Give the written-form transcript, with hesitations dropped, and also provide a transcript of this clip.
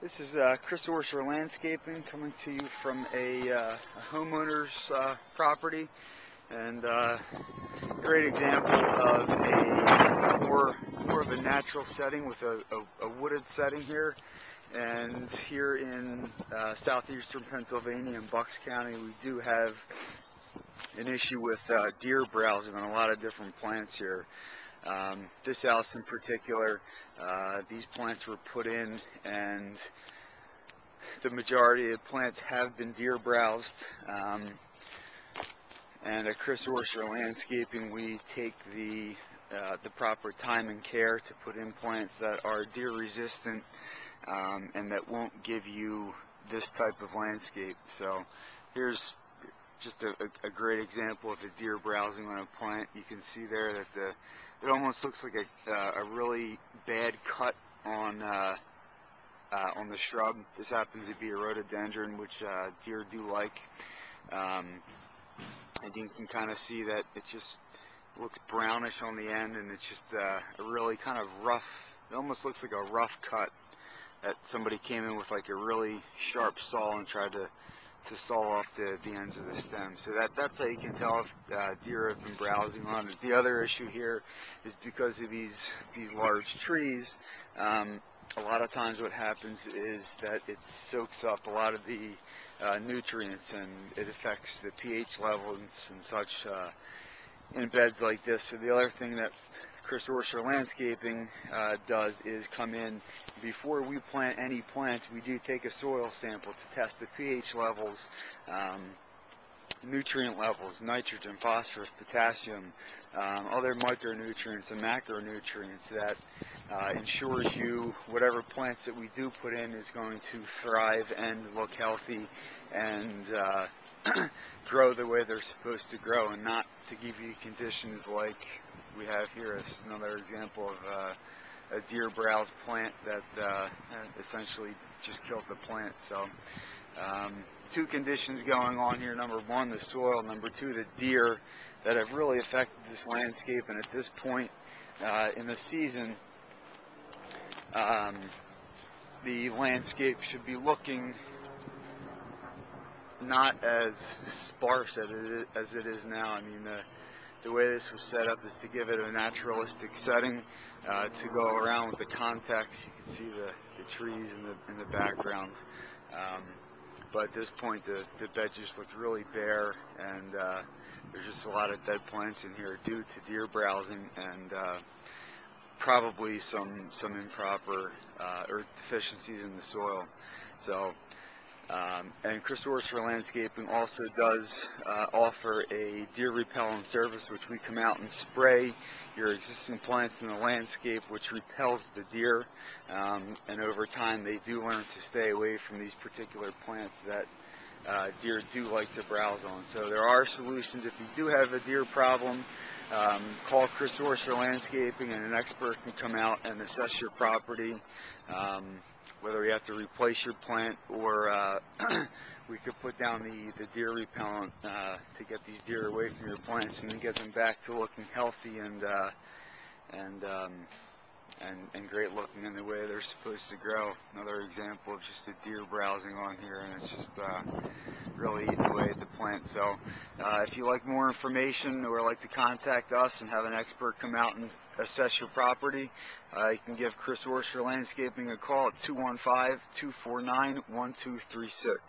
This is Chris Orser Landscaping coming to you from a homeowner's property, and a great example of a more of a natural setting with a wooded setting here. And here in southeastern Pennsylvania in Bucks County, we do have an issue with deer browsing on a lot of different plants here. This house in particular, these plants were put in, and the majority of plants have been deer browsed. And at Chris Orser Landscaping, we take the proper time and care to put in plants that are deer resistant and that won't give you this type of landscape. So here's just a great example of the deer browsing on a plant. You can see there that it almost looks like a really bad cut on the shrub. This happens to be a rhododendron, which deer do like. And you can kind of see that it just looks brownish on the end, and it's just a really kind of rough, it almost looks like a rough cut that somebody came in with like a really sharp saw and tried to saw off the ends of the stem. So that's how you can tell if deer have been browsing on it. The other issue here is because of these large trees, a lot of times what happens is that it soaks up a lot of the nutrients, and it affects the pH levels and such in beds like this. So the other thing that Chris Orser Landscaping does is come in before we plant any plants. We do take a soil sample to test the pH levels, nutrient levels, nitrogen, phosphorus, potassium, other micronutrients and macronutrients that ensures you whatever plants that we do put in is going to thrive and look healthy and grow the way they're supposed to grow, and not to give you conditions like we have here. Is another example of a deer browse plant that essentially just killed the plant. So two conditions going on here: number one, the soil; number two, the deer that have really affected this landscape. And at this point in the season, the landscape should be looking not as sparse as it is now. I mean, the way this was set up is to give it a naturalistic setting, to go around with the context. You can see the trees in the background. But at this point, the bed just looks really bare, and there's just a lot of dead plants in here due to deer browsing and probably some improper or deficiencies in the soil. So, and Chris Orser Landscaping also does offer a deer repellent service, which we come out and spray your existing plants in the landscape, which repels the deer, and over time they do learn to stay away from these particular plants that deer do like to browse on. So there are solutions. If you do have a deer problem, call Chris Orser Landscaping, and an expert can come out and assess your property, whether you have to replace your plant or we could put down the deer repellent to get these deer away from your plants and get them back to looking healthy and great looking in the way they're supposed to grow. Another example of just a deer browsing on here, and it's just really eating away at the plant. So if you like more information or like to contact us and have an expert come out and assess your property, you can give Chris Orser Landscaping a call at 215-249-1236.